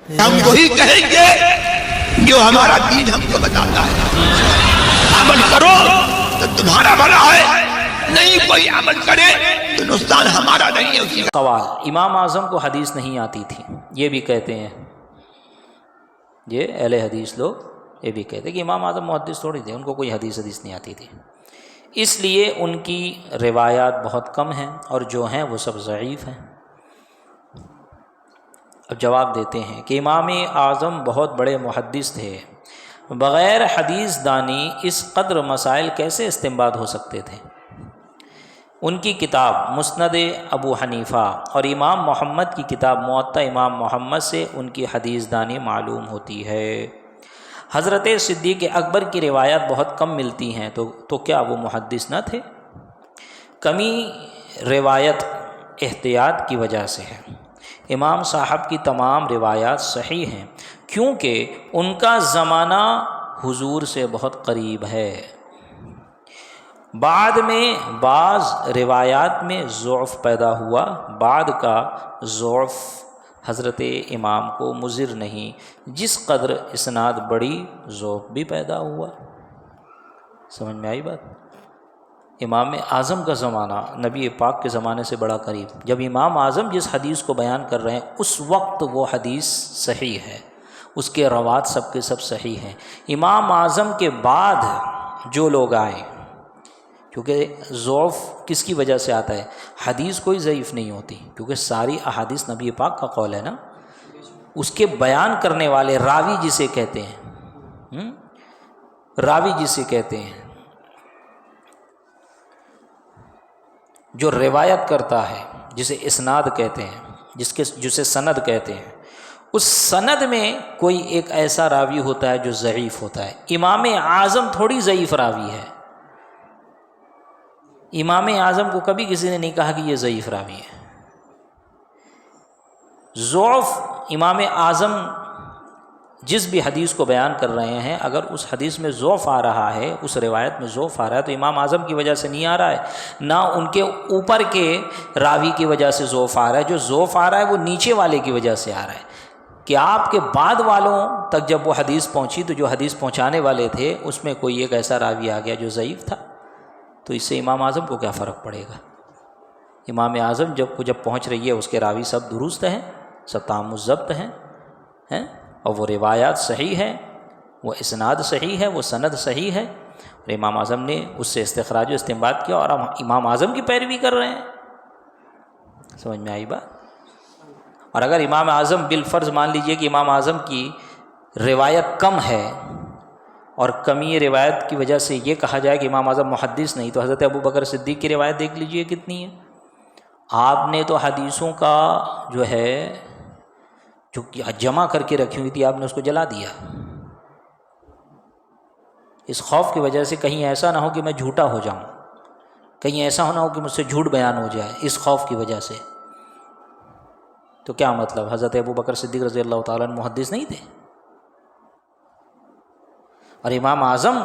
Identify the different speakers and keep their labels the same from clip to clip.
Speaker 1: ہم وہی کہیں گے جو ہمارا دین ہم کو بتاتا ہے، عمل کرو تو تمہارا بھلا ہے، نہیں کوئی عمل کرے تو نقصان ہمارا نہیں ہے اسی کا۔
Speaker 2: سوال، امام اعظم کو حدیث نہیں آتی تھی، یہ بھی کہتے ہیں، یہ اہل حدیث لوگ یہ بھی کہتے ہیں کہ امام اعظم محدث تھوڑی تھے، ان کو کوئی حدیث نہیں آتی تھی، اس لیے ان کی روایات بہت کم ہیں اور جو ہیں وہ سب ضعیف ہیں۔ اب جواب دیتے ہیں کہ امام اعظم بہت بڑے محدث تھے، بغیر حدیث دانی اس قدر مسائل کیسے استنباط ہو سکتے تھے؟ ان کی کتاب مسند ابو حنیفہ اور امام محمد کی کتاب موطا امام محمد سے ان کی حدیث دانی معلوم ہوتی ہے۔ حضرت صدیق اکبر کی روایات بہت کم ملتی ہیں تو کیا وہ محدث نہ تھے؟ کمی روایت احتیاط کی وجہ سے ہے۔ امام صاحب کی تمام روایات صحیح ہیں کیونکہ ان کا زمانہ حضور سے بہت قریب ہے۔ بعد میں بعض روایات میں ضعف پیدا ہوا، بعد کا ضعف حضرت امام کو مضر نہیں، جس قدر اسناد بڑی ضعف بھی پیدا ہوا۔ سمجھ میں آئی بات؟ امام اعظم کا زمانہ نبی پاک کے زمانے سے بڑا قریب، جب امام اعظم جس حدیث کو بیان کر رہے ہیں اس وقت وہ حدیث صحیح ہے، اس کے روات سب کے سب صحیح ہیں۔ امام اعظم کے بعد جو لوگ آئے، کیونکہ ضعف کس کی وجہ سے آتا ہے؟ حدیث کوئی ضعیف نہیں ہوتی، کیونکہ ساری احادیث نبی پاک کا قول ہے نا، اس کے بیان کرنے والے راوی جسے کہتے ہیں، راوی جسے کہتے ہیں، جو روایت کرتا ہے، جسے اسناد کہتے ہیں، جسے سند کہتے ہیں، اس سند میں کوئی ایک ایسا راوی ہوتا ہے جو ضعیف ہوتا ہے۔ امام اعظم تھوڑی ضعیف راوی ہے، امام اعظم کو کبھی کسی نے نہیں کہا کہ یہ ضعیف راوی ہے۔ ضعف امام اعظم جس بھی حدیث کو بیان کر رہے ہیں، اگر اس حدیث میں ضعف آ رہا ہے، اس روایت میں ضعف آ رہا ہے تو امام اعظم کی وجہ سے نہیں آ رہا ہے، نہ ان کے اوپر کے راوی کی وجہ سے ضعف آ رہا ہے، جو ضعف آ رہا ہے وہ نیچے والے کی وجہ سے آ رہا ہے، کہ آپ کے بعد والوں تک جب وہ حدیث پہنچی تو جو حدیث پہنچانے والے تھے اس میں کوئی ایک ایسا راوی آ گیا جو ضعیف تھا، تو اس سے امام اعظم کو کیا فرق پڑے گا؟ امام اعظم جب پہنچ رہی ہے اس کے راوی سب درست ہیں، سب تام ضبط ہیں، اور وہ روایات صحیح ہے، وہ اسناد صحیح ہے، وہ سند صحیح ہے، اور امام اعظم نے اس سے استخراج و استنباط کیا اور ہم امام اعظم کی پیروی کر رہے ہیں۔ سمجھ میں آئی بات؟ اور اگر امام اعظم بالفرض مان لیجئے کہ امام اعظم کی روایت کم ہے اور کمی روایت کی وجہ سے یہ کہا جائے کہ امام اعظم محدث نہیں، تو حضرت ابو بکر صدیق کی روایت دیکھ لیجئے کتنی ہے۔ آپ نے تو حدیثوں کا جو ہے جو جمع کر کے رکھی ہوئی تھی، آپ نے اس کو جلا دیا، اس خوف کی وجہ سے کہیں ایسا نہ ہو کہ میں جھوٹا ہو جاؤں، کہیں ایسا نہ ہو کہ مجھ سے جھوٹ بیان ہو جائے، اس خوف کی وجہ سے۔ تو کیا مطلب حضرت ابو بکر صدیق رضی اللہ تعالیٰ عنہ محدث نہیں تھے؟ اور امام اعظم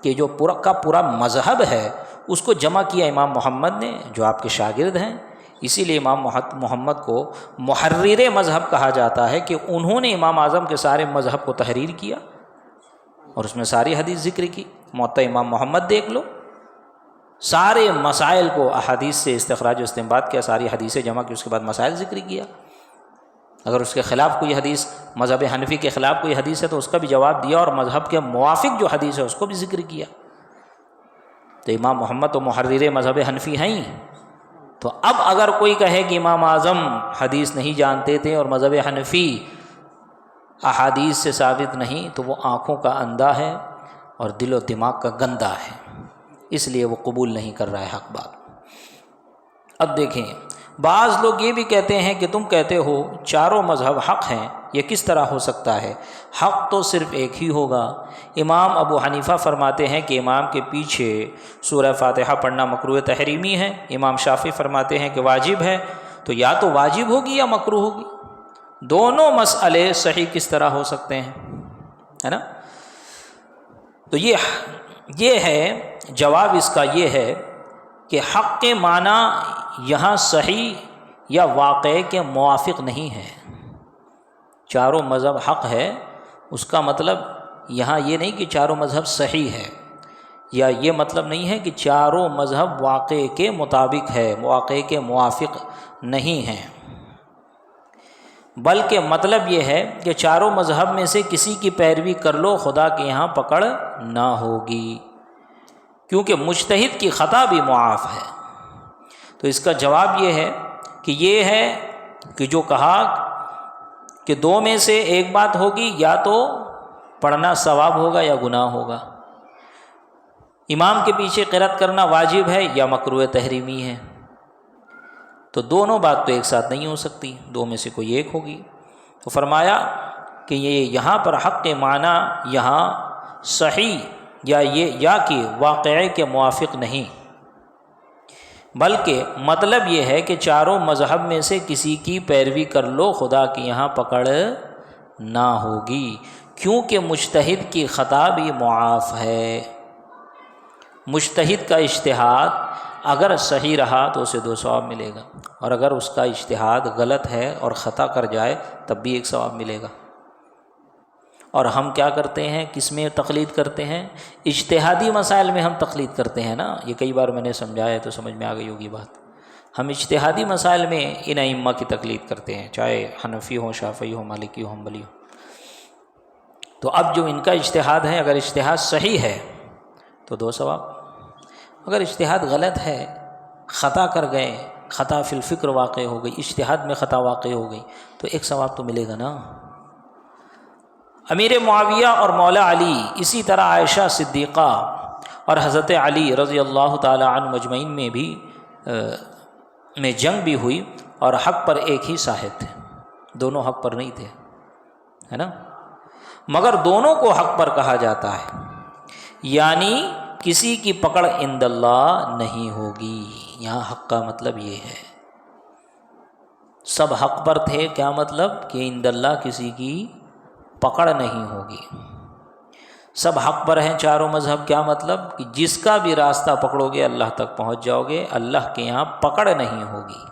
Speaker 2: کے جو پورا مذہب ہے اس کو جمع کیا امام محمد نے جو آپ کے شاگرد ہیں، اسی لیے امام محمد کو محرر مذہب کہا جاتا ہے کہ انہوں نے امام اعظم کے سارے مذہب کو تحریر کیا اور اس میں ساری حدیث ذکر کی۔ موطا امام محمد دیکھ لو، سارے مسائل کو احادیث سے استخراج و استنباط کیا، ساری حدیثیں جمع کی، اس کے بعد مسائل ذکر کیا۔ اگر اس کے خلاف کوئی حدیث، مذہب حنفی کے خلاف کوئی حدیث ہے تو اس کا بھی جواب دیا، اور مذہب کے موافق جو حدیث ہے اس کو بھی ذکر کیا۔ تو امام محمد تو محرر مذہب حنفی ہیں ہی، تو اب اگر کوئی کہے کہ امام اعظم حدیث نہیں جانتے تھے اور مذہب حنفی احادیث سے ثابت نہیں، تو وہ آنکھوں کا اندھا ہے اور دل و دماغ کا گندا ہے، اس لیے وہ قبول نہیں کر رہا ہے حق بات۔ اب دیکھیں، بعض لوگ یہ بھی کہتے ہیں کہ تم کہتے ہو چاروں مذہب حق ہیں، یہ کس طرح ہو سکتا ہے؟ حق تو صرف ایک ہی ہوگا۔ امام ابو حنیفہ فرماتے ہیں کہ امام کے پیچھے سورہ فاتحہ پڑھنا مکروہ تحریمی ہے، امام شافعی فرماتے ہیں کہ واجب ہے، تو یا تو واجب ہوگی یا مکروہ ہوگی، دونوں مسئلے صحیح کس طرح ہو سکتے ہیں، ہے نا؟ تو یہ ہے جواب اس کا، یہ ہے کہ حق کے معنی یہاں صحیح یا واقعے کے موافق نہیں ہے، چاروں مذہب حق ہے اس کا مطلب یہاں یہ نہیں کہ چاروں مذہب صحیح ہے، یا یہ مطلب نہیں ہے کہ چاروں مذہب واقعے کے مطابق ہے، واقعے کے موافق نہیں ہیں، بلکہ مطلب یہ ہے کہ چاروں مذہب میں سے کسی کی پیروی کر لو، خدا کے یہاں پکڑ نہ ہوگی، کیونکہ مجتہد کی خطا بھی معاف ہے۔ تو اس کا جواب یہ ہے کہ جو کہا کہ دو میں سے ایک بات ہوگی، یا تو پڑھنا ثواب ہوگا یا گناہ ہوگا، امام کے پیچھے قرأت کرنا واجب ہے یا مکروہ تحریمی ہے، تو دونوں بات تو ایک ساتھ نہیں ہو سکتی، دو میں سے کوئی ایک ہوگی۔ تو فرمایا کہ یہ یہاں پر حق کے معنی یہاں صحیح یا کہ واقعے کے موافق نہیں، بلکہ مطلب یہ ہے کہ چاروں مذہب میں سے کسی کی پیروی کر لو، خدا کے یہاں پکڑ نہ ہوگی، کیونکہ مجتہد کی خطا بھی معاف ہے۔ مجتہد کا اجتہاد اگر صحیح رہا تو اسے 2 ثواب ملے گا، اور اگر اس کا اجتہاد غلط ہے اور خطا کر جائے تب بھی 1 ثواب ملے گا۔ اور ہم کیا کرتے ہیں، کس میں تقلید کرتے ہیں؟ اجتہادی مسائل میں ہم تقلید کرتے ہیں نا، یہ کئی بار میں نے سمجھایا تو سمجھ میں آ گئی ہوگی بات۔ ہم اجتہادی مسائل میں ان ائمہ کی تقلید کرتے ہیں، چاہے حنفی ہو، شافعی ہو، مالکی ہو، حنبلی ہو۔ تو اب جو ان کا اجتہاد ہے، اگر اجتہاد صحیح ہے تو 2 ثواب، اگر اجتہاد غلط ہے، خطا کر گئے، خطا فی الفکر واقع ہو گئی، اجتہاد میں خطا واقع ہو گئی، تو 1 ثواب تو ملے گا نا۔ امیر معاویہ اور مولا علی، اسی طرح عائشہ صدیقہ اور حضرت علی رضی اللہ تعالی عنہ مجمعین میں جنگ بھی ہوئی، اور حق پر ایک ہی صاحب تھے، دونوں حق پر نہیں تھے، ہے نا، مگر دونوں کو حق پر کہا جاتا ہے، یعنی کسی کی پکڑ عند اللہ نہیں ہوگی۔ یہاں حق کا مطلب یہ ہے، سب حق پر تھے، کیا مطلب کہ عند اللہ کسی کی پکڑ نہیں ہوگی۔ سب حق پر ہیں چاروں مذہب، کیا مطلب کہ جس کا بھی راستہ پکڑو گے اللہ تک پہنچ جاؤ گے، اللہ کے یہاں پکڑ نہیں ہوگی۔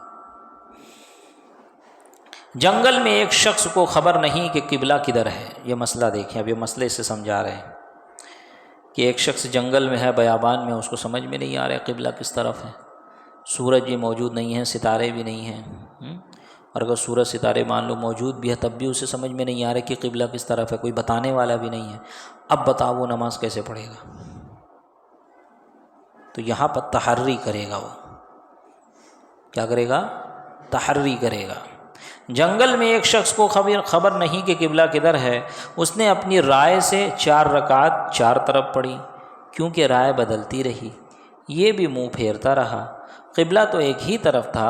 Speaker 2: جنگل میں ایک شخص کو خبر نہیں کہ قبلہ کدھر ہے، یہ مسئلہ دیکھیں، اب یہ مسئلے سے سمجھا رہے ہیں کہ ایک شخص جنگل میں ہے، بیابان میں، اس کو سمجھ میں نہیں آ رہا قبلہ کس طرف ہے، سورج بھی موجود نہیں ہے، ستارے بھی نہیں ہیں، اور اگر سورج ستارے مان لو موجود بھی ہے تب بھی اسے سمجھ میں نہیں آ رہا کہ قبلہ کس طرف ہے، کوئی بتانے والا بھی نہیں ہے۔ اب بتاؤ وہ نماز کیسے پڑھے گا؟ تو یہاں پر تحری کرے گا، وہ کیا کرے گا؟ تحری کرے گا۔ جنگل میں ایک شخص کو خبر نہیں کہ قبلہ کدھر ہے، اس نے اپنی رائے سے 4 رکعت 4 طرف پڑھی، کیونکہ رائے بدلتی رہی، یہ بھی منہ پھیرتا رہا، قبلہ تو ایک ہی طرف تھا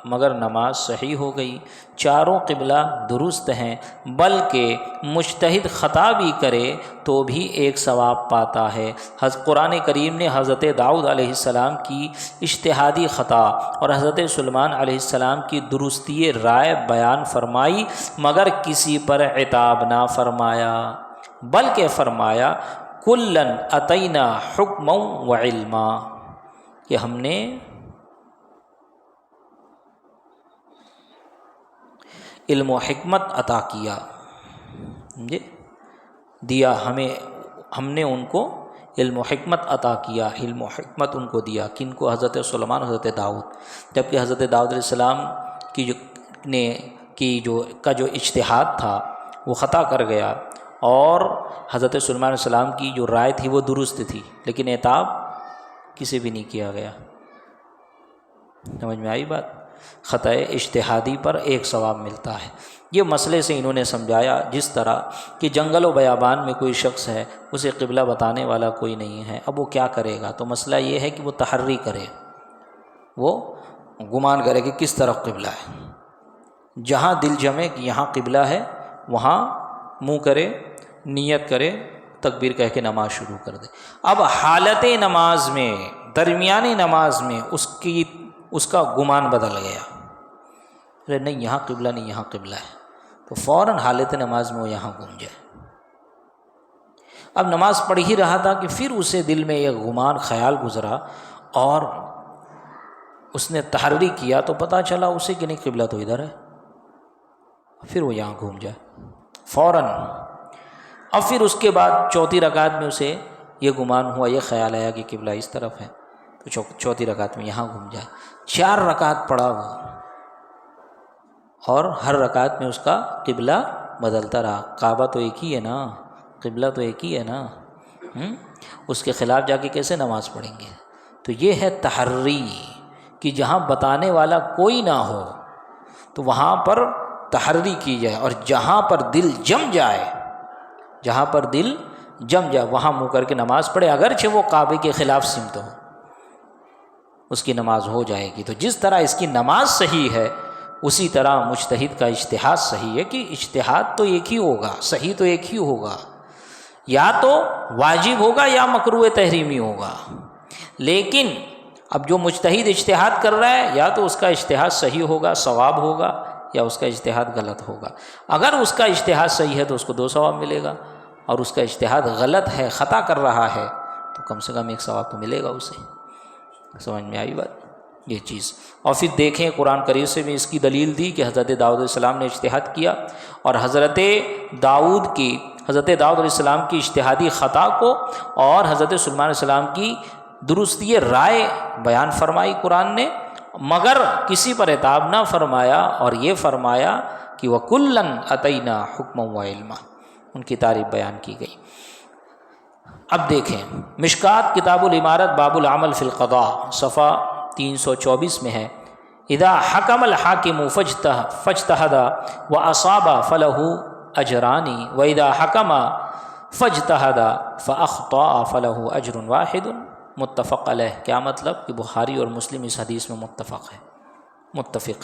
Speaker 2: مگر نماز صحیح ہو گئی۔ چاروں قبلہ درست ہیں، بلکہ مجتہد خطا بھی کرے تو بھی 1 ثواب پاتا ہے۔ قرآن کریم نے حضرت داؤد علیہ السلام کی اجتہادی خطا اور حضرت سلیمان علیہ السلام کی درستی رائے بیان فرمائی، مگر کسی پر عتاب نہ فرمایا، بلکہ فرمایا کلن اتینا حکما و علما، کہ ہم نے علم و حکمت عطا کیا، دیا ہم نے ان کو علم و حکمت عطا کیا، علم و حکمت ان کو دیا، کن کو؟ حضرت سلیمان، حضرت داؤد۔ جبکہ حضرت داؤد علیہ السلام کا جو اجتہاد تھا وہ خطا کر گیا، اور حضرت سلیمان علیہ السلام کی جو رائے تھی وہ درست تھی، لیکن عتاب کسی بھی نہیں کیا گیا۔ سمجھ میں آئی بات؟ خطأ اجتہادی پر 1 ثواب ملتا ہے۔ یہ مسئلے سے انہوں نے سمجھایا، جس طرح کہ جنگل و بیابان میں کوئی شخص ہے، اسے قبلہ بتانے والا کوئی نہیں ہے، اب وہ کیا کرے گا؟ تو مسئلہ یہ ہے کہ وہ تحری کرے، وہ گمان کرے کہ کس طرف قبلہ ہے، جہاں دل جمے کہ یہاں قبلہ ہے وہاں منہ کرے، نیت کرے، تکبیر کہہ کے نماز شروع کر دے۔ اب حالت نماز میں، درمیانی نماز میں اس کا گمان بدل گیا، ارے نہیں یہاں قبلہ نہیں، یہاں قبلہ ہے، تو فوراً حالت نماز میں وہ یہاں گھوم جائے۔ اب نماز پڑھ ہی رہا تھا کہ پھر اسے دل میں ایک گمان خیال گزرا، اور اس نے تحری کیا تو پتہ چلا اسے کہ نہیں قبلہ تو ادھر ہے، پھر وہ یہاں گھوم جائے۔ فوراً. اور پھر اس کے بعد چوتھی رکعت میں اسے یہ گمان ہوا، یہ خیال آیا کہ قبلہ اس طرف ہے، تو چوتھی رکعت میں یہاں گھوم جائے. 4 رکعت پڑھا وہ، اور ہر رکعت میں اس کا قبلہ بدلتا رہا. کعبہ تو ایک ہی ہے نا، قبلہ تو ایک ہی ہے نا، اس کے خلاف جا کے کیسے نماز پڑھیں گے؟ تو یہ ہے تحری، کہ جہاں بتانے والا کوئی نہ ہو تو وہاں پر تحری کی جائے، اور جہاں پر دل جم جائے، جہاں پر دل جم جائے وہاں منہ کر کے نماز پڑھے، اگرچہ وہ کعبے کے خلاف سمت ہو، اس کی نماز ہو جائے گی. تو جس طرح اس کی نماز صحیح ہے، اسی طرح مجتہد کا اجتہاد صحیح ہے، کہ اجتہاد تو ایک ہی ہوگا، صحیح تو ایک ہی ہوگا، یا تو واجب ہوگا یا مکروہ تحریمی ہوگا. لیکن اب جو مجتہد اجتہاد کر رہا ہے، یا تو اس کا اجتہاد صحیح ہوگا، ثواب ہوگا، یا اس کا اجتہاد غلط ہوگا. اگر اس کا اجتہاد صحیح ہے تو اس کو 2 ثواب ملے گا، اور اس کا اجتہاد غلط ہے، خطا کر رہا ہے، تو کم سے کم 1 ثواب تو ملے گا اسے. سمجھ میں آئی بات؟ یہ چیز. اور پھر دیکھیں قرآن کریم سے بھی اس کی دلیل دی کہ حضرت داؤد علیہ السلام نے اجتہاد کیا، اور حضرت داؤد علیہ السلام کی اجتہادی خطا کو اور حضرت سلیمان علیہ السلام کی درستی رائے بیان فرمائی قرآن نے، مگر کسی پر عتاب نہ فرمایا، اور یہ فرمایا کہ وَكُلًّا أَتَيْنَا حُكْمًا وَعِلْمًا، ان کی تعریف بیان کی گئی. اب دیکھیں مشکات کتاب العمارت باب العمل فی القضاء صفحہ 324 میں ہے، اذا حکم الحاکم فاجتہد واصاب فلہ اجران واذا حکم فاجتہد فاخطأ فلہ اجر واحد. متفق علیہ. کیا مطلب؟ کہ بخاری اور مسلم اس حدیث میں متفق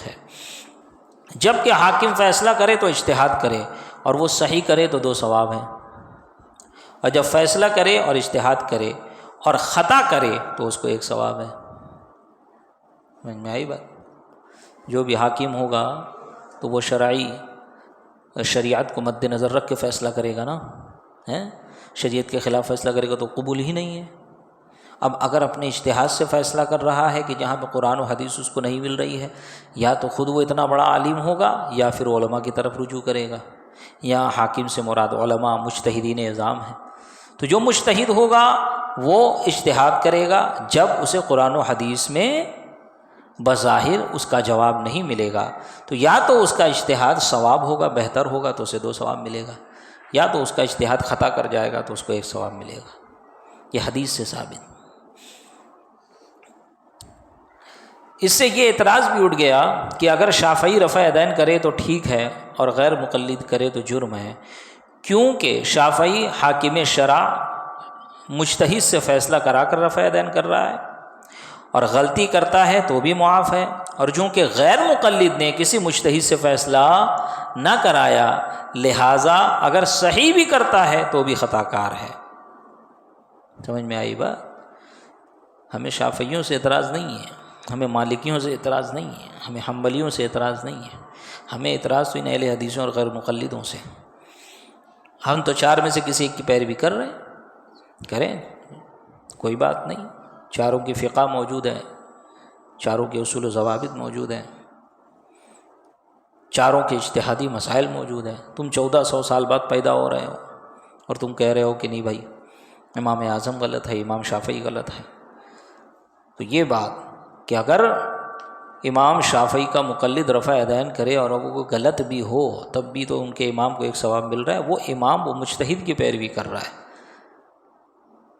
Speaker 2: ہے. جب کہ حاکم فیصلہ کرے تو اجتہاد کرے، اور وہ صحیح کرے تو 2 ثواب ہیں، اور جب فیصلہ کرے اور اجتہاد کرے اور خطا کرے تو اس کو 1 ثواب ہے. سمجھ میں آئی بات؟ جو بھی حاکم ہوگا تو وہ شریعت کو مد نظر رکھ کے فیصلہ کرے گا نا، شریعت کے خلاف فیصلہ کرے گا تو قبول ہی نہیں ہے. اب اگر اپنے اجتہاد سے فیصلہ کر رہا ہے کہ جہاں پہ قرآن و حدیث اس کو نہیں مل رہی ہے، یا تو خود وہ اتنا بڑا عالم ہوگا، یا پھر علماء کی طرف رجوع کرے گا. یا حاکم سے مراد علماء مجتہدین اعظام ہیں. تو جو مجتہد ہوگا وہ اجتہاد کرے گا جب اسے قرآن و حدیث میں بظاہر اس کا جواب نہیں ملے گا، تو یا تو اس کا اجتہاد ثواب ہوگا، بہتر ہوگا تو اسے 2 ثواب ملے گا، یا تو اس کا اجتہاد خطا کر جائے گا تو اس کو 1 ثواب ملے گا. یہ حدیث سے ثابت. اس سے یہ اعتراض بھی اٹھ گیا کہ اگر شافعی رفع یدین کرے تو ٹھیک ہے اور غیر مقلد کرے تو جرم ہے، کیونکہ شافعی حاکم شرع مجتہد سے فیصلہ کرا کر رفع یدین کر رہا ہے، اور غلطی کرتا ہے تو بھی معاف ہے، اور چونکہ غیر مقلد نے کسی مجتہد سے فیصلہ نہ کرایا، لہٰذا اگر صحیح بھی کرتا ہے تو بھی خطا کار ہے. سمجھ میں آئی بات؟ ہمیں شافعیوں سے اعتراض نہیں ہے، ہمیں مالکیوں سے اعتراض نہیں ہے، ہمیں حنبلیوں سے اعتراض نہیں ہے، ہمیں اعتراض تو ان اہل حدیثوں اور غیر مقلدوں سے. ہم تو 4 میں سے کسی ایک کی پیروی کر رہے ہیں، کریں، کوئی بات نہیں. چاروں کی فقہ موجود ہے، چاروں کے اصول و ضوابط موجود ہیں، چاروں کے اجتہادی مسائل موجود ہیں. تم 1400 سال بعد پیدا ہو رہے ہو اور تم کہہ رہے ہو کہ نہیں بھائی امام اعظم غلط ہے، امام شافعی غلط ہے. تو یہ بات کہ اگر امام شافعی کا مقلد رفع یدین کرے اور اگر وہ غلط بھی ہو تب بھی تو ان کے امام کو 1 ثواب مل رہا ہے. وہ امام وہ مجتہد کی پیروی کر رہا ہے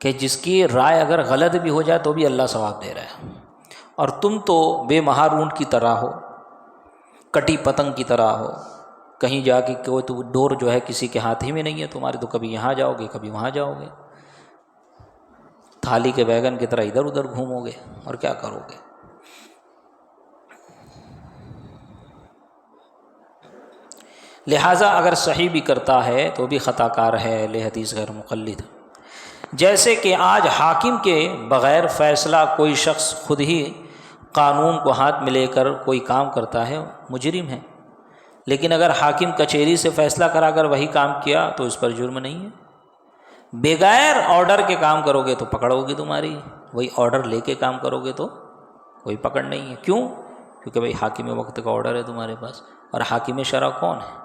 Speaker 2: کہ جس کی رائے اگر غلط بھی ہو جائے تو بھی اللہ ثواب دے رہا ہے. اور تم تو بے مہار اونٹ کی طرح ہو، کٹی پتنگ کی طرح ہو، کہیں جا کے کوئی تو ڈور جو ہے کسی کے ہاتھ ہی میں نہیں ہے تمہارے، تو کبھی یہاں جاؤ گے کبھی وہاں جاؤ گے، تھالی کے بیگن کی طرح ادھر ادھر گھومو گے اور کیا کرو گے. لہٰذا اگر صحیح بھی کرتا ہے تو بھی خطا کار ہے، اہل حدیث غیر مقلد. جیسے کہ آج حاکم کے بغیر فیصلہ کوئی شخص خود ہی قانون کو ہاتھ میں لے کر کوئی کام کرتا ہے، مجرم ہے. لیکن اگر حاکم کچہری سے فیصلہ کرا کر وہی کام کیا تو اس پر جرم نہیں ہے. بغیر آرڈر کے کام کرو گے تو پکڑ ہوگی تمہاری، وہی آرڈر لے کے کام کرو گے تو کوئی پکڑ نہیں ہے. کیوں؟ کیونکہ بھائی حاکم وقت کا آرڈر ہے تمہارے پاس. اور حاکم شرع کون ہے؟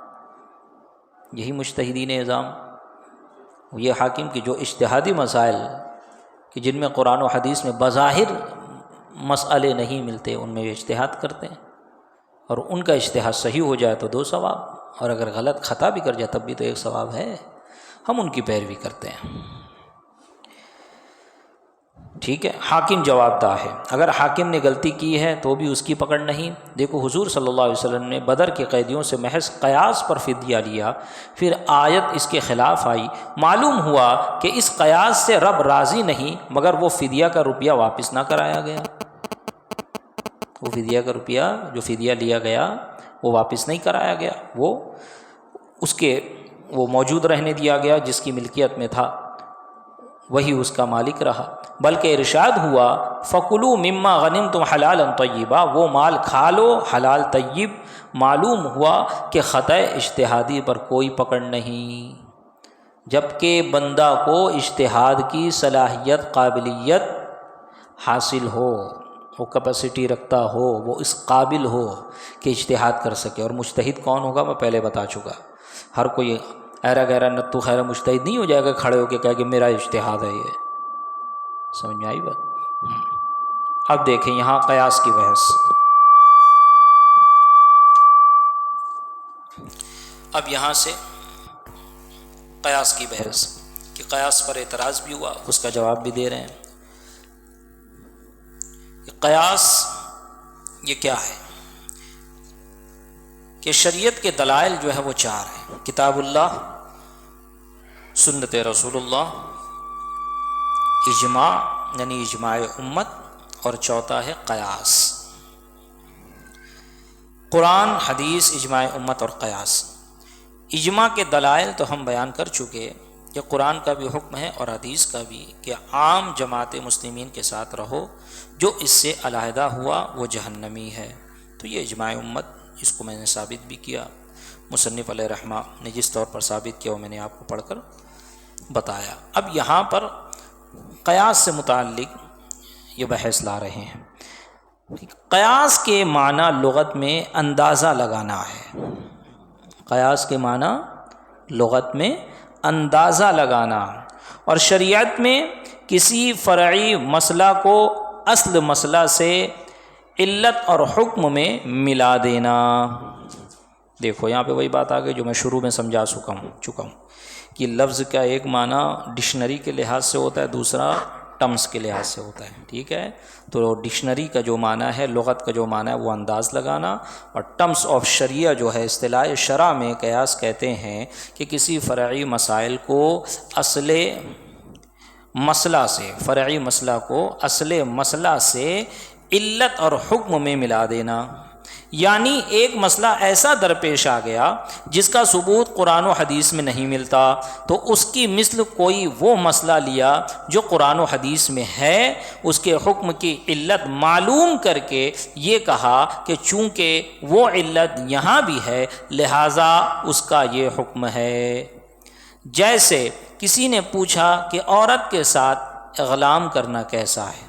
Speaker 2: یہی مجتہدین اعظام، یہ حاکم کی جو اجتہادی مسائل کہ جن میں قرآن و حدیث میں بظاہر مسئلے نہیں ملتے ان میں اجتہاد کرتے ہیں، اور ان کا اجتہاد صحیح ہو جائے تو 2 ثواب، اور اگر غلط خطا بھی کر جائے تب بھی تو 1 ثواب ہے، ہم ان کی پیروی کرتے ہیں۔ ٹھیک ہے، حاکم جواب دہ ہے، اگر حاکم نے غلطی کی ہے تو بھی اس کی پکڑ نہیں۔ دیکھو حضور صلی اللہ علیہ وسلم نے بدر کے قیدیوں سے محض قیاس پر فدیہ لیا، پھر آیت اس کے خلاف آئی، معلوم ہوا کہ اس قیاس سے رب راضی نہیں، مگر وہ فدیہ کا روپیہ واپس نہ کرایا گیا، وہ فدیہ کا روپیہ جو فدیہ لیا گیا وہ واپس نہیں کرایا گیا، وہ موجود رہنے دیا گیا، جس کی ملکیت میں تھا وہی اس کا مالک رہا، بلکہ ارشاد ہوا فَكُلُوا مِمَّا غَنِمْتُمْ حَلَالًا طَيِّبًا، وہ مال کھا لو حلال طیب۔ معلوم ہوا کہ خطأ اجتہادی پر کوئی پکڑ نہیں، جبکہ بندہ کو اجتہاد کی صلاحیت قابلیت حاصل ہو، وہ کیپیسٹی رکھتا ہو، وہ اس قابل ہو کہ اجتہاد کر سکے۔ اور مجتہد کون ہوگا میں پہلے بتا چکا، ہر کوئی ایرا گیرا نتو خیرا مجتہد نہیں ہو جائے گا کھڑے ہو کے کہہ کہ میرا اجتہاد ہے، یہ سمجھ میں آئی بات؟ اب دیکھیں یہاں قیاس کی بحث، اب یہاں سے قیاس کی بحث کہ قیاس پر اعتراض بھی ہوا، اس کا جواب بھی دے رہے ہیں۔ قیاس یہ کیا ہے کہ شریعت کے دلائل جو ہے وہ 4 ہیں، کتاب اللہ، سنت رسول اللہ، اجماع یعنی اجماع امت، اور چوتھا ہے قیاس، قرآن حدیث اجماع امت اور قیاس۔ اجماع کے دلائل تو ہم بیان کر چکے کہ قرآن کا بھی حکم ہے اور حدیث کا بھی کہ عام جماعت مسلمین کے ساتھ رہو، جو اس سے علیحدہ ہوا وہ جہنمی ہے، تو یہ اجماع امت، اس کو میں نے ثابت بھی کیا، مصنف علیہ رحمہ نے جس طور پر ثابت کیا وہ میں نے آپ کو پڑھ کر بتایا۔ اب یہاں پر قیاس سے متعلق یہ بحث لا رہے ہیں۔ قیاس کے معنی لغت میں اندازہ لگانا ہے، قیاس کے معنی لغت میں اندازہ لگانا، اور شریعت میں کسی فرعی مسئلہ کو اصل مسئلہ سے علت اور حکم میں ملا دینا۔ دیکھو یہاں پہ وہی بات آ گئی جو میں شروع میں سمجھا چکا ہوں کہ لفظ کا ایک معنی ڈکشنری کے لحاظ سے ہوتا ہے، دوسرا ٹرمز کے لحاظ سے ہوتا ہے، ٹھیک ہے؟ تو ڈکشنری کا جو معنی ہے، لغت کا جو معنی ہے وہ انداز لگانا، اور ٹرمز آف شریعہ جو ہے اصطلاح شرع میں قیاس کہتے ہیں کہ کسی فرعی مسائل کو اصل مسئلہ سے، فرعی مسئلہ کو اصل مسئلہ سے علت اور حکم میں ملا دینا، یعنی ایک مسئلہ ایسا درپیش آ گیا جس کا ثبوت قرآن و حدیث میں نہیں ملتا، تو اس کی مثل کوئی وہ مسئلہ لیا جو قرآن و حدیث میں ہے، اس کے حکم کی علت معلوم کر کے یہ کہا کہ چونکہ وہ علت یہاں بھی ہے لہٰذا اس کا یہ حکم ہے۔ جیسے کسی نے پوچھا کہ عورت کے ساتھ اغلام کرنا کیسا ہے،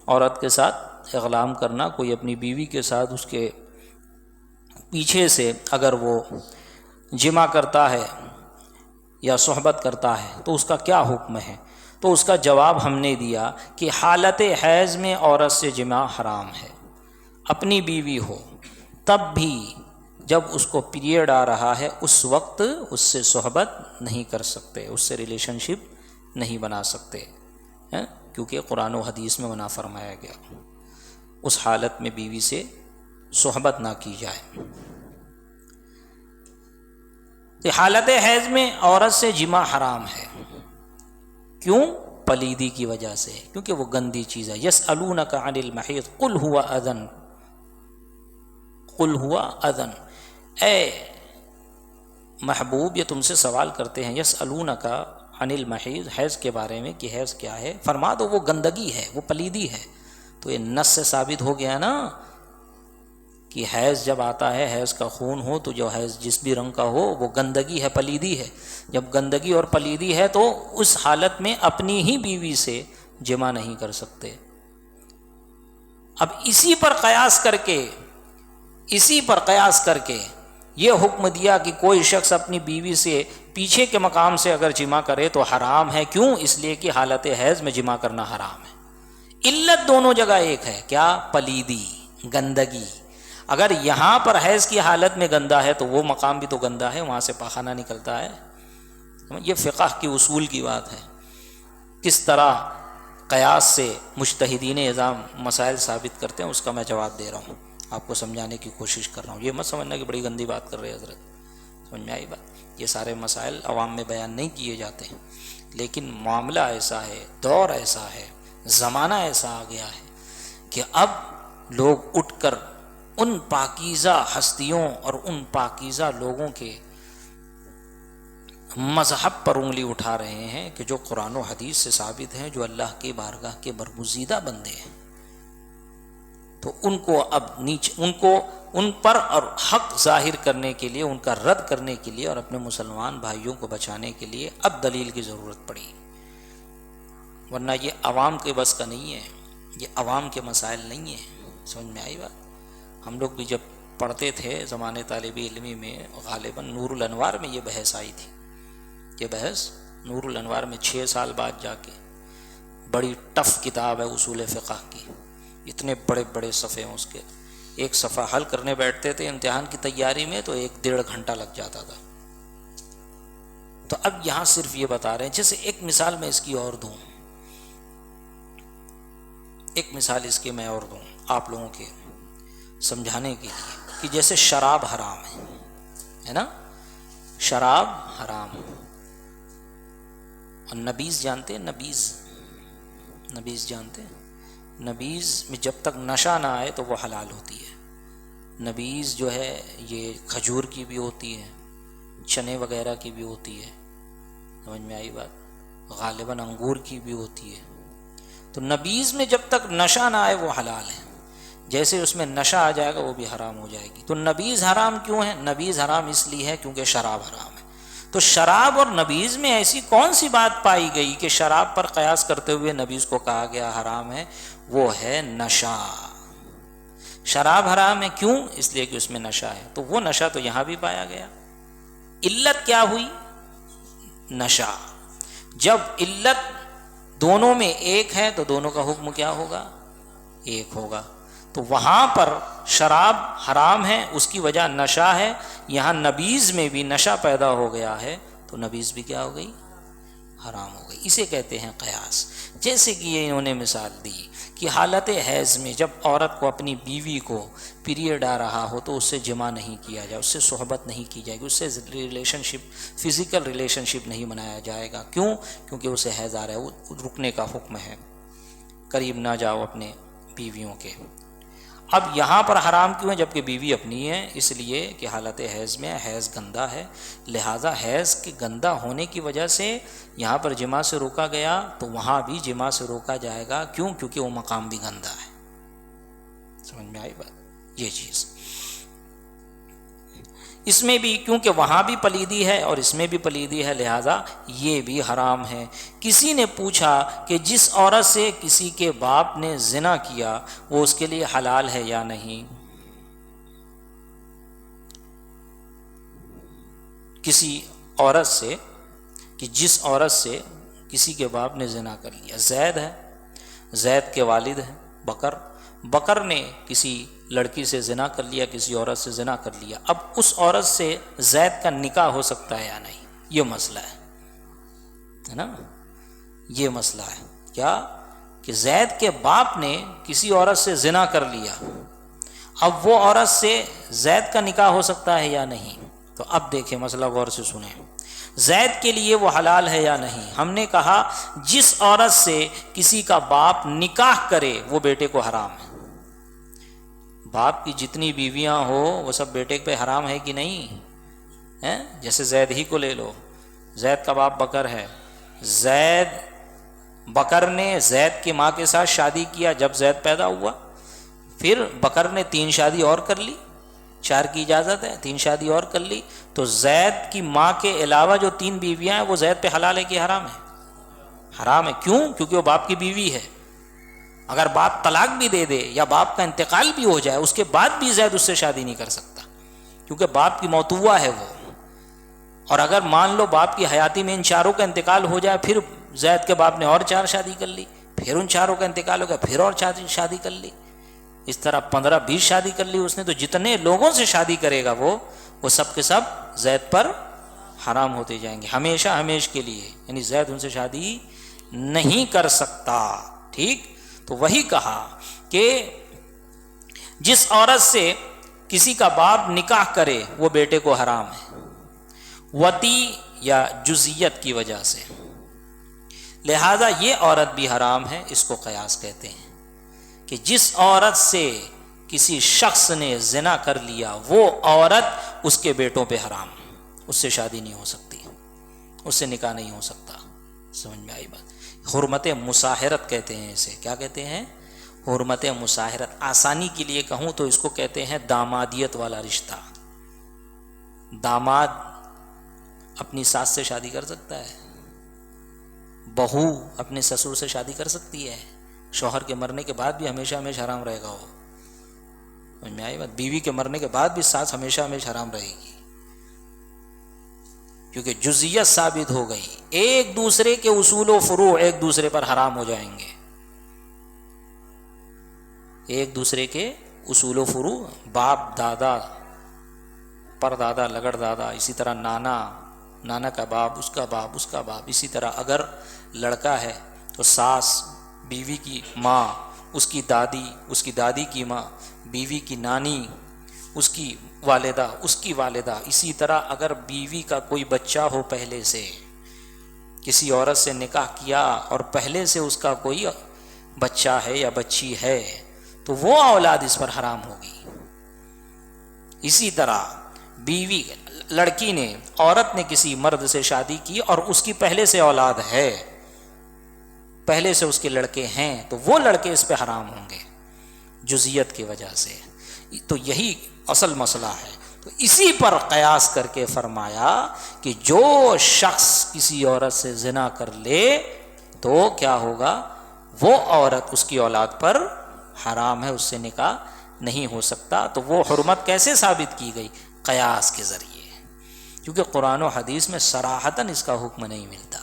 Speaker 2: عورت کے ساتھ اغلام کرنا، کوئی اپنی بیوی کے ساتھ اس کے پیچھے سے اگر وہ جمع کرتا ہے یا صحبت کرتا ہے تو اس کا کیا حکم ہے؟ تو اس کا جواب ہم نے دیا کہ حالت حیض میں عورت سے جمع حرام ہے، اپنی بیوی ہو تب بھی جب اس کو پیریڈ آ رہا ہے اس وقت اس سے صحبت نہیں کر سکتے، اس سے ریلیشن شپ نہیں بنا سکتے، کیونکہ قرآن و حدیث میں منع فرمایا گیا اس حالت میں بیوی سے صحبت نہ کی جائے۔ تو حالت حیض میں عورت سے جمع حرام ہے، کیوں؟ پلیدی کی وجہ سے، کیونکہ وہ گندی چیز ہے۔ یسألونک عن المحیض قل هو اذن، قل هو اذن، اے محبوب یہ تم سے سوال کرتے ہیں یسألونک عن المحیض، حیض کے بارے میں کہ حیض کیا ہے، فرما دو وہ گندگی ہے، وہ پلیدی ہے۔ تو یہ نص سے ثابت ہو گیا نا کہ حیض جب آتا ہے، حیض کا خون ہو تو جو حیض جس بھی رنگ کا ہو وہ گندگی ہے، پلیدی ہے۔ جب گندگی اور پلیدی ہے تو اس حالت میں اپنی ہی بیوی سے جمع نہیں کر سکتے۔ اب اسی پر قیاس کر کے یہ حکم دیا کہ کوئی شخص اپنی بیوی سے پیچھے کے مقام سے اگر جمع کرے تو حرام ہے. کیوں؟ اس لیے کہ حالت حیض میں جمع کرنا حرام ہے. علت دونوں جگہ ایک ہے، کیا؟ پلیدی، گندگی. اگر یہاں پر حیض کی حالت میں گندا ہے تو وہ مقام بھی تو گندا ہے، وہاں سے پاخانہ نکلتا ہے. یہ فقہ کی اصول کی بات ہے. کس طرح قیاس سے مجتہدین اعظام مسائل ثابت کرتے ہیں اس کا میں جواب دے رہا ہوں، آپ کو سمجھانے کی کوشش کر رہا ہوں. یہ مت سمجھنا کہ بڑی گندی بات کر رہے حضرت، سمجھ میں آئی بات؟ یہ سارے مسائل عوام میں بیان نہیں کیے جاتے ہیں، لیکن معاملہ ایسا ہے، دور ایسا ہے، زمانہ ایسا آ گیا ہے کہ اب لوگ اٹھ کر ان پاکیزہ ہستیوں اور ان پاکیزہ لوگوں کے مذہب پر انگلی اٹھا رہے ہیں کہ جو قرآن و حدیث سے ثابت ہیں، جو اللہ کی بارگاہ کے برگزیدہ بندے ہیں. تو ان کو اب ان پر اور حق ظاہر کرنے کے لیے، ان کا رد کرنے کے لیے اور اپنے مسلمان بھائیوں کو بچانے کے لیے اب دلیل کی ضرورت پڑی. ورنہ یہ عوام کے بس کا نہیں ہے، یہ عوام کے مسائل نہیں ہیں. سمجھ میں آئی بات؟ ہم لوگ بھی جب پڑھتے تھے زمانے طالب علمی میں، غالباً نور الانوار میں یہ بحث آئی تھی. یہ بحث نور الانوار میں 6 سال بعد جا کے، بڑی ٹف کتاب ہے اصول فقہ کی، اتنے بڑے بڑے صفحے ہیں اس کے. ایک صفحہ حل کرنے بیٹھتے تھے امتحان کی تیاری میں تو 1-1.5 گھنٹہ لگ جاتا تھا. تو اب یہاں صرف یہ بتا رہے ہیں، جیسے ایک مثال میں اس کی اور دوں، ایک مثال اس کی میں اور دوں آپ لوگوں کے سمجھانے کے لیے، کہ جیسے شراب حرام ہے نا، شراب حرام. اور نبیذ جانتے ہیں؟ نبیذ جانتے ہیں؟ نبیذ میں جب تک نشہ نہ آئے تو وہ حلال ہوتی ہے. نبیذ جو ہے یہ کھجور کی بھی ہوتی ہے، چنے وغیرہ کی بھی ہوتی ہے، سمجھ میں آئی بات؟ غالباً انگور کی بھی ہوتی ہے. تو نبیذ میں جب تک نشہ نہ آئے وہ حلال ہے. جیسے اس میں نشہ آ جائے گا وہ بھی حرام ہو جائے گی. تو نبیذ حرام کیوں ہے؟ نبیذ حرام اس لیے ہے کیونکہ شراب حرام ہے. تو شراب اور نبیذ میں ایسی کون سی بات پائی گئی کہ شراب پر قیاس کرتے ہوئے نبیذ کو کہا گیا حرام ہے؟ وہ ہے نشہ. شراب حرام ہے کیوں؟ اس لیے کہ اس میں نشہ ہے. تو وہ نشہ تو یہاں بھی پایا گیا. علت کیا ہوئی؟ نشہ. جب علت دونوں میں ایک ہے تو دونوں کا حکم کیا ہوگا؟ ایک ہوگا. تو وہاں پر شراب حرام ہے، اس کی وجہ نشہ ہے. یہاں نبیذ میں بھی نشہ پیدا ہو گیا ہے تو نبیذ بھی کیا ہو گئی؟ حرام ہو گئی. اسے کہتے ہیں قیاس. جیسے کہ یہ انہوں نے مثال دی کہ حالت حیض میں جب عورت کو اپنی بیوی کو پیریڈ آ رہا ہو تو اس سے جمع نہیں کیا جائے، اس سے صحبت نہیں کی جائے گی، اس سے ریلیشن شپ، فزیکل ریلیشن شپ نہیں بنایا جائے گا. کیوں؟ کیونکہ اسے حیض آ رہا ہے، وہ رکنے کا حکم ہے، قریب نہ جاؤ اپنے بیویوں کے. اب یہاں پر حرام کیوں ہے جبکہ بیوی اپنی ہے؟ اس لیے کہ حالت حیض میں حیض گندا ہے، لہٰذا حیض کے گندا ہونے کی وجہ سے یہاں پر جماع سے روکا گیا تو وہاں بھی جماع سے روکا جائے گا. کیوں؟ کیونکہ وہ مقام بھی گندا ہے. سمجھ میں آئی بات؟ یہ چیز اس میں بھی، کیونکہ وہاں بھی پلیدی ہے اور اس میں بھی پلیدی ہے، لہٰذا یہ بھی حرام ہے. کسی نے پوچھا کہ جس عورت سے کسی کے باپ نے زنا کیا وہ اس کے لیے حلال ہے یا نہیں؟ کسی عورت سے، کہ جس عورت سے کسی کے باپ نے زنا کر لیا. زید ہے، زید کے والد ہیں بکر نے کسی لڑکی سے زنا کر لیا، کسی عورت سے زنا کر لیا. اب اس عورت سے زید کا نکاح ہو سکتا ہے یا نہیں؟ یہ مسئلہ ہے نا، یہ مسئلہ ہے. کیا کہ زید کے باپ نے کسی عورت سے زنا کر لیا، اب وہ عورت سے زید کا نکاح ہو سکتا ہے یا نہیں؟ تو اب دیکھیں مسئلہ غور سے سنیں. زید کے لیے وہ حلال ہے یا نہیں؟ ہم نے کہا جس عورت سے کسی کا باپ نکاح کرے وہ بیٹے کو حرام ہے. باپ کی جتنی بیویاں ہو وہ سب بیٹے پہ حرام ہے کہ نہیں؟ جیسے زید ہی کو لے لو، زید کا باپ بکر ہے، بکر نے زید کی ماں کے ساتھ شادی کیا جب زید پیدا ہوا، پھر بکر نے 3 شادی اور کر لی، 4 کی اجازت ہے، 3 شادی اور کر لی. تو زید کی ماں کے علاوہ جو 3 بیویاں ہیں وہ زید پہ حلال ہے کہ حرام ہے؟ حرام ہے. کیوں؟ کیونکہ وہ باپ کی بیوی ہے. اگر باپ طلاق بھی دے دے یا باپ کا انتقال بھی ہو جائے اس کے بعد بھی زید اس سے شادی نہیں کر سکتا. کیونکہ باپ کی موتوا ہے وہ. اور اگر مان لو باپ کی حیاتی میں ان چاروں کا انتقال ہو جائے، پھر زید کے باپ نے اور 4 شادی کر لی، پھر ان چاروں کا انتقال ہو گیا، پھر اور شادی کر لی، اس طرح 15-20 شادی کر لی اس نے. تو جتنے لوگوں سے شادی کرے گا وہ سب کے سب زید پر حرام ہوتے جائیں گے ہمیشہ ہمیش کے لیے. یعنی زید ان سے شادی نہیں کر سکتا. ٹھیک. تو وہی کہا کہ جس عورت سے کسی کا باپ نکاح کرے وہ بیٹے کو حرام ہے، وطی یا جزیت کی وجہ سے. لہذا یہ عورت بھی حرام ہے. اس کو قیاس کہتے ہیں کہ جس عورت سے کسی شخص نے زنا کر لیا وہ عورت اس کے بیٹوں پہ حرام، اس سے شادی نہیں ہو سکتی، اس سے نکاح نہیں ہو سکتا. سمجھ میں آئی بات؟ حرمت مصاہرت کہتے ہیں اسے. کیا کہتے ہیں؟ حرمت مصاہرت. آسانی کے لیے کہوں تو اس کو کہتے ہیں دامادیت والا رشتہ. داماد اپنی ساس سے شادی کر سکتا ہے، بہو اپنے سسر سے شادی کر سکتی ہے، شوہر کے مرنے کے بعد بھی ہمیشہ ہمیشہ حرام رہے گا وہ. سمجھ میں آئی بات؟ بیوی کے مرنے کے بعد بھی ساس ہمیشہ ہمیشہ حرام رہے گی، کیونکہ جزیت ثابت ہو گئی. ایک دوسرے کے اصول و فروع ایک دوسرے پر حرام ہو جائیں گے. ایک دوسرے کے اصول و فروع، باپ دادا پر دادا لگڑ دادا، اسی طرح نانا کا باپ، اس کا باپ، اس کا باپ. اسی طرح اگر لڑکا ہے تو ساس، بیوی کی ماں، اس کی دادی، اس کی دادی کی ماں، بیوی کی نانی، اس کی والدہ، اس کی والدہ. اسی طرح اگر بیوی کا کوئی بچہ ہو، پہلے سے کسی عورت سے نکاح کیا اور پہلے سے اس کا کوئی بچہ ہے یا بچی ہے تو وہ اولاد اس پر حرام ہوگی. اسی طرح بیوی، لڑکی نے، عورت نے کسی مرد سے شادی کی اور اس کی پہلے سے اولاد ہے، پہلے سے اس کے لڑکے ہیں، تو وہ لڑکے اس پہ حرام ہوں گے جزیت کی وجہ سے. تو یہی اصل مسئلہ ہے. تو اسی پر قیاس کر کے فرمایا کہ جو شخص کسی عورت سے زنا کر لے تو کیا ہوگا؟ وہ عورت اس کی اولاد پر حرام ہے، اس سے نکاح نہیں ہو سکتا. تو وہ حرمت کیسے ثابت کی گئی؟ قیاس کے ذریعے، کیونکہ قرآن و حدیث میں صراحتاً اس کا حکم نہیں ملتا.